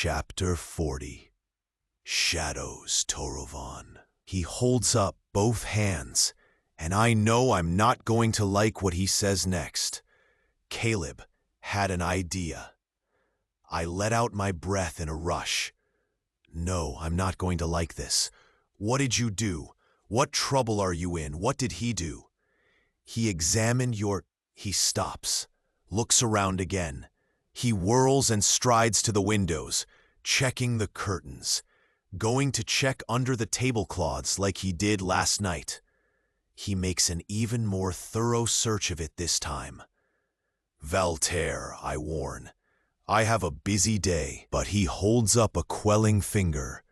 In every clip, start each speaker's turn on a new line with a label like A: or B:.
A: Chapter 40. Shadows, Torovan. He holds up both hands, and I know I'm not going to like what he says next. Caleb had an idea. I let out my breath in a rush. No, I'm not going to like this. What did you do? What trouble are you in? What did he do? He examined your... He stops, looks around again. He whirls and strides to the windows, checking the curtains, going to check under the tablecloths like he did last night. He makes an even more thorough search of it this time. Valterre, I warn. I have a busy day, but he holds up a quelling finger,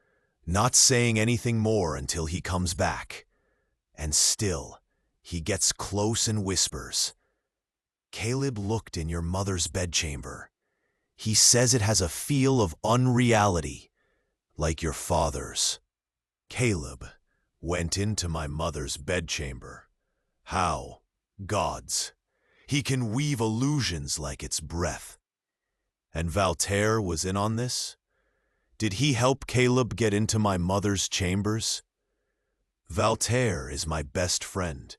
A: not saying anything more until he comes back. And still, he gets close and whispers. Caleb looked in your mother's bedchamber. He says it has a feel of unreality, like your father's. Caleb went into my mother's bedchamber. How? Gods. He can weave illusions like its breath. And Valterre was in on this? Did he help Caleb get into my mother's chambers? Valterre is my best friend.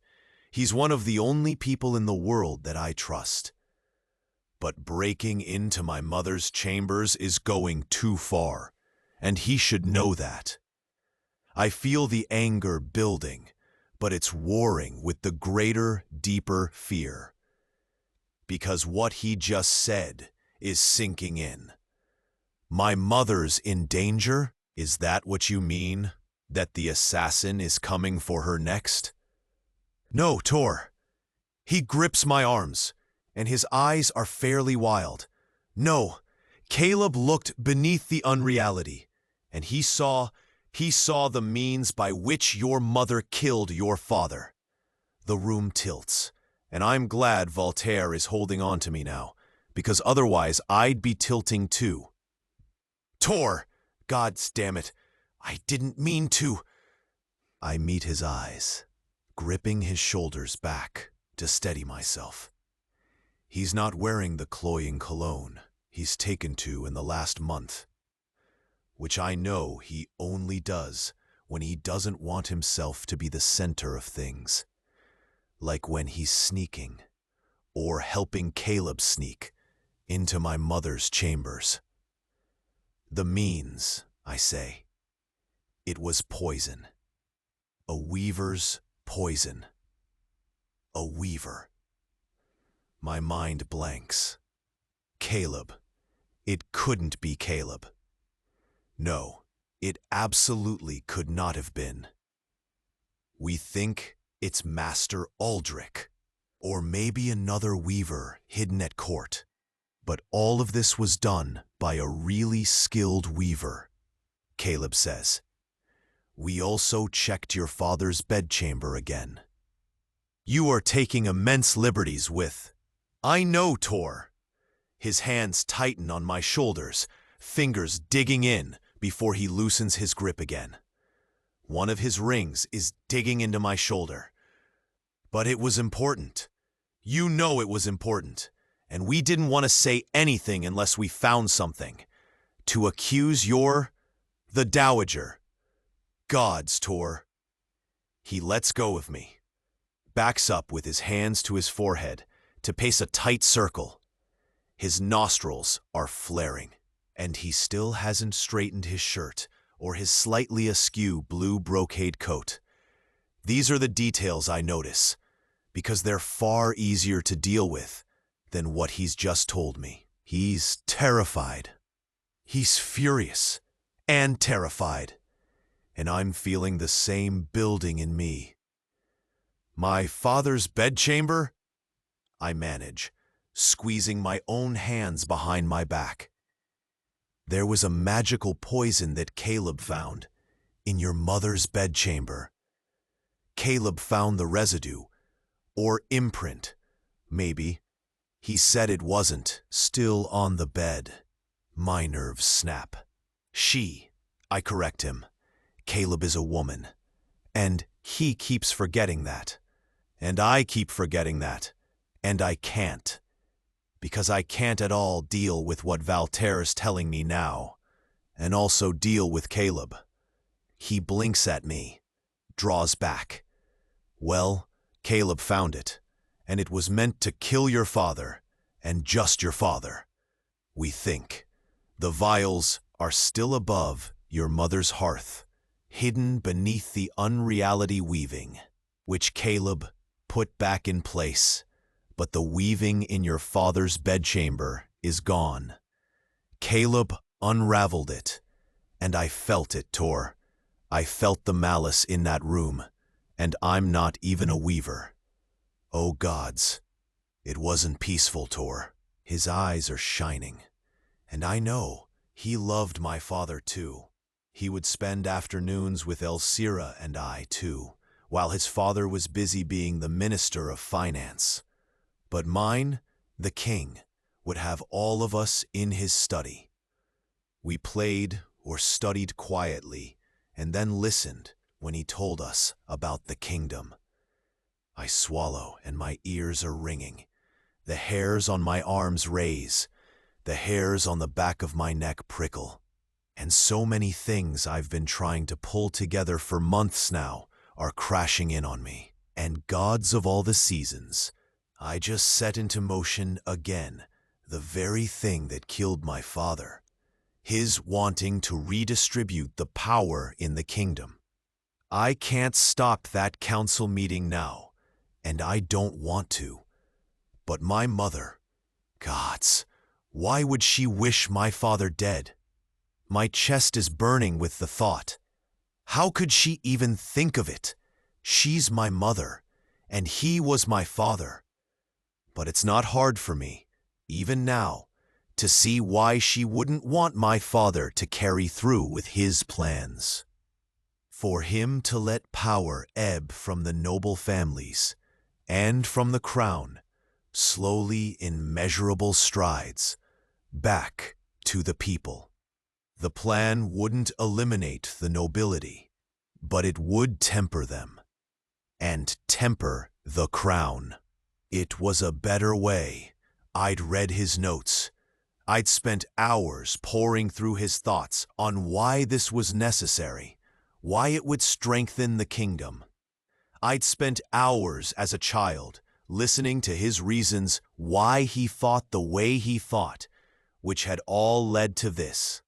A: He's one of the only people in the world that I trust. But breaking into my mother's chambers is going too far, and he should know that. I feel the anger building, but it's warring with the greater, deeper fear. Because what he just said is sinking in. My mother's in danger? Is that what you mean? That the assassin is coming for her next? No, Tor. He grips my arms, and his eyes are fairly wild. No, Caleb looked beneath the unreality, and he saw the means by which your mother killed your father. The room tilts, and I'm glad Valterre is holding on to me now, because otherwise I'd be tilting too. Tor! God damn it! I didn't mean to. I meet his eyes, gripping his shoulders back to steady myself. He's not wearing the cloying cologne he's taken to in the last month, which I know he only does when he doesn't want himself to be the center of things, like when he's sneaking, or helping Caleb sneak, into my mother's chambers. The means, I say. It was poison. A weaver's poison. A weaver. My mind blanks. Caleb. It couldn't be Caleb. No, it absolutely could not have been. We think it's Master Aldrich, or maybe another weaver hidden at court. But all of this was done by a really skilled weaver, Caleb says. We also checked your father's bedchamber again. You are taking immense liberties with... I know, Tor. His hands tighten on my shoulders, fingers digging in before he loosens his grip again. One of his rings is digging into my shoulder. But it was important. You know it was important. And we didn't want to say anything unless we found something. To accuse the Dowager. Gods, Tor. He lets go of me, backs up with his hands to his forehead to pace a tight circle. His nostrils are flaring, and he still hasn't straightened his shirt or his slightly askew blue brocade coat. These are the details I notice, because they're far easier to deal with than what he's just told me. He's terrified. He's furious and terrified. And I'm feeling the same building in me. My father's bedchamber? I manage, squeezing my own hands behind my back. There was a magical poison that Caleb found in your mother's bedchamber. Caleb found the residue, or imprint, maybe. He said it wasn't, still on the bed. My nerves snap. I correct him. Caleb is a woman, and he keeps forgetting that. And I keep forgetting that, and I can't. Because I can't at all deal with what Valterre's telling me now. and also deal with Caleb. He blinks at me, draws back. Well, Caleb found it, and it was meant to kill your father, and just your father. We think. The vials are still above your mother's hearth, hidden beneath the unreality weaving, which Caleb put back in place, but the weaving in your father's bedchamber is gone. Caleb unraveled it, and I felt it, Tor. I felt the malice in that room, and I'm not even a weaver. Oh gods, it wasn't peaceful, Tor. His eyes are shining, and I know he loved my father too. He would spend afternoons with Elsira and I too, while his father was busy being the Minister of Finance. But mine, the king, would have all of us in his study. We played or studied quietly, and then listened when he told us about the kingdom. I swallow and my ears are ringing. The hairs on my arms raise. The hairs on the back of my neck prickle. And so many things I've been trying to pull together for months now are crashing in on me. And gods of all the seasons, I just set into motion again the very thing that killed my father. His wanting to redistribute the power in the kingdom. I can't stop that council meeting now, and I don't want to. But my mother, gods, why would she wish my father dead? My chest is burning with the thought. How could she even think of it? She's my mother, and he was my father. But it's not hard for me, even now, to see why she wouldn't want my father to carry through with his plans. For him to let power ebb from the noble families, and from the crown, slowly in measurable strides, back to the people. The plan wouldn't eliminate the nobility, but it would temper them, and temper the crown. It was a better way. I'd read his notes. I'd spent hours poring through his thoughts on why this was necessary, why it would strengthen the kingdom. I'd spent hours as a child listening to his reasons why he fought the way he fought, which had all led to this.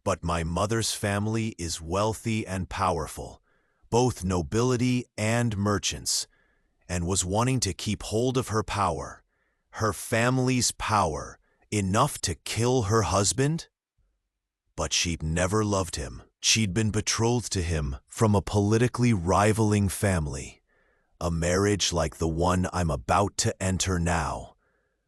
A: But my mother's family is wealthy and powerful, both nobility and merchants, and was wanting to keep hold of her power, her family's power, enough to kill her husband? But she'd never loved him. She'd been betrothed to him from a politically rivaling family, a marriage like the one I'm about to enter now,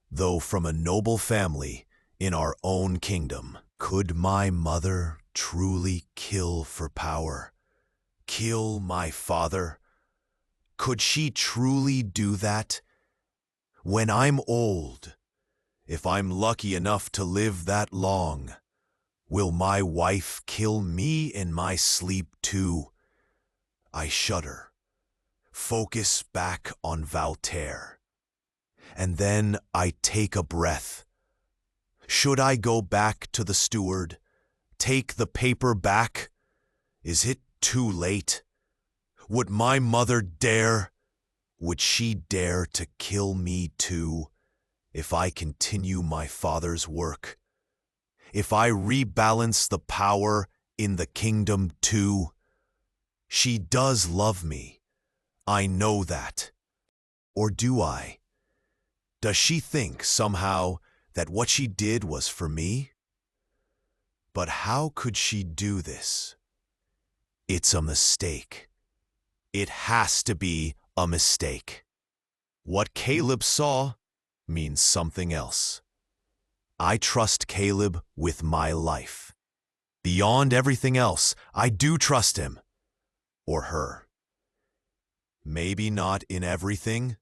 A: though from a noble family in our own kingdom. Could my mother truly kill for power? Kill my father? Could she truly do that? When I'm old, if I'm lucky enough to live that long, will my wife kill me in my sleep too? I shudder, focus back on Voltaire, and then I take a breath. Should I go back to the steward, take the paper back? Is it too late? Would my mother dare? Would she dare to kill me too, if I continue my father's work? If I rebalance the power in the kingdom too? She does love me. I know that. Or do I? Does she think somehow that what she did was for me? But how could she do this? It's a mistake. It has to be a mistake. What Caleb saw means something else. I trust Caleb with my life. Beyond everything else, I do trust him. Or her. Maybe not in everything,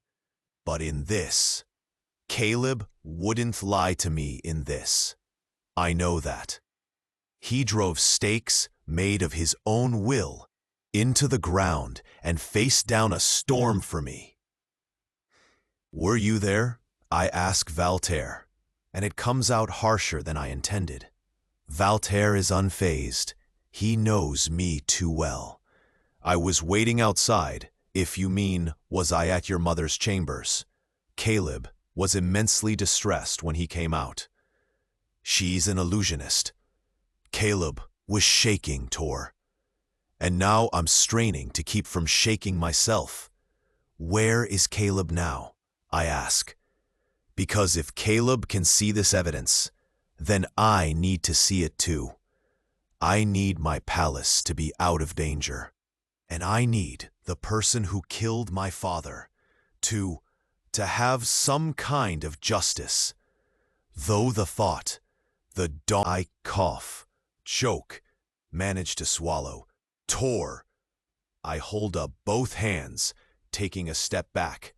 A: but in this. Caleb wouldn't lie to me in this. I know that. He drove stakes made of his own will into the ground and faced down a storm for me. Were you there? I ask Voltaire, and it comes out harsher than I intended. Valtaire is unfazed. He knows me too well. I was waiting outside, if you mean, was I at your mother's chambers? Caleb was immensely distressed when he came out. She's an illusionist. Caleb was shaking, Tor. And now I'm straining to keep from shaking myself. Where is Caleb now? I ask. Because if Caleb can see this evidence, then I need to see it too. I need my palace to be out of danger. And I need the person who killed my father to have some kind of justice. Though the thought, I cough, choke, manage to swallow, Tor. I hold up both hands, taking a step back.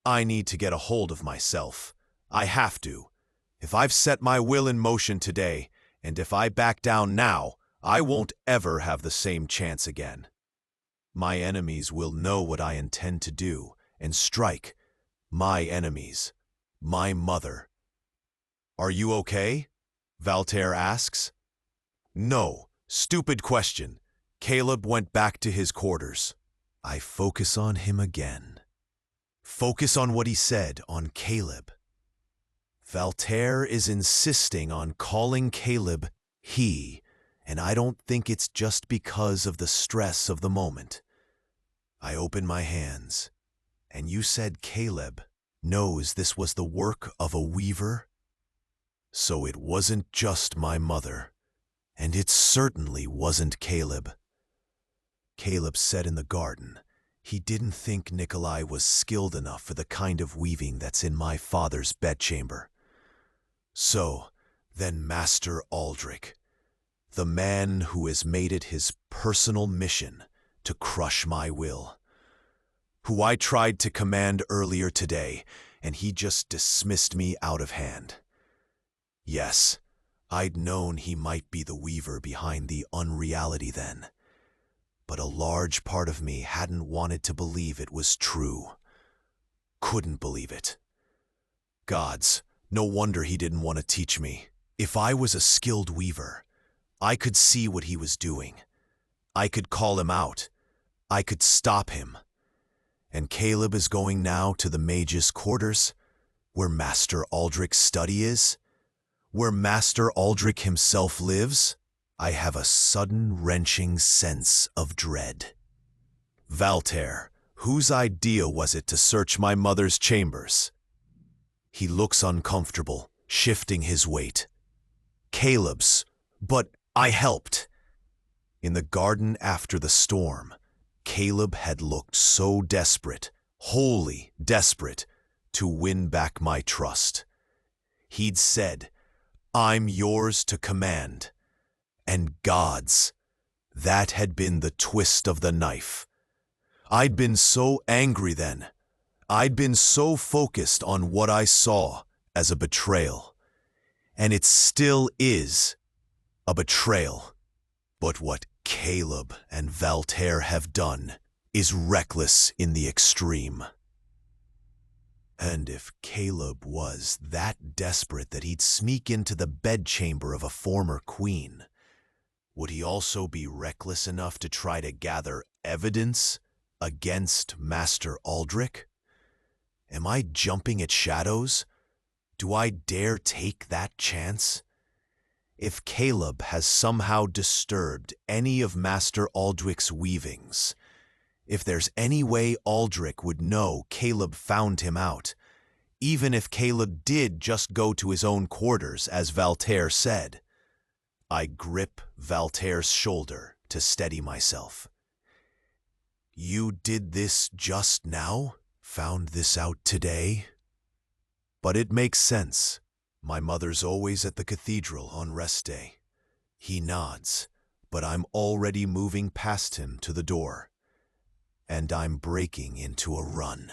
A: I need to get a hold of myself. I have to. If I've set my will in motion today, and if I back down now, I won't ever have the same chance again. My enemies will know what I intend to do and strike. My enemies. My mother. Are you okay? Valtaire asks. No, stupid question. Caleb went back to his quarters. I focus on him again. Focus on what he said on Caleb. Valtaire is insisting on calling Caleb he, and I don't think it's just because of the stress of the moment. I open my hands, and you said Caleb knows this was the work of a weaver? So it wasn't just my mother, and it certainly wasn't Caleb. Caleb said in the garden he didn't think Nikolai was skilled enough for the kind of weaving that's in my father's bedchamber. So, then Master Aldrich, the man who has made it his personal mission to crush my will, who I tried to command earlier today, and he just dismissed me out of hand. Yes, I'd known he might be the weaver behind the unreality then, but a large part of me hadn't wanted to believe it was true. Couldn't believe it. Gods, no wonder he didn't want to teach me. If I was a skilled weaver, I could see what he was doing. I could call him out. I could stop him. And Caleb is going now to the mage's quarters, where Master Aldrich's study is, where Master Aldrich himself lives. I have a sudden wrenching sense of dread. Valtaire, whose idea was it to search my mother's chambers? He looks uncomfortable, shifting his weight. Caleb's, but I helped. In the garden after the storm, Caleb had looked so desperate, wholly desperate, to win back my trust. He'd said, "I'm yours to command." And gods, that had been the twist of the knife. I'd been so angry then. I'd been so focused on what I saw as a betrayal. And it still is a betrayal. But what Caleb and Valtaire have done is reckless in the extreme. And if Caleb was that desperate that he'd sneak into the bedchamber of a former queen, would he also be reckless enough to try to gather evidence against Master Aldrich? Am I jumping at shadows? Do I dare take that chance? If Caleb has somehow disturbed any of Master Aldrich's weavings, if there's any way Aldrich would know Caleb found him out, even if Caleb did just go to his own quarters, as Valtaire said, I grip Valtaire's shoulder to steady myself. You did this just now? Found this out today? But it makes sense. My mother's always at the cathedral on rest day. He nods, but I'm already moving past him to the door, and I'm breaking into a run.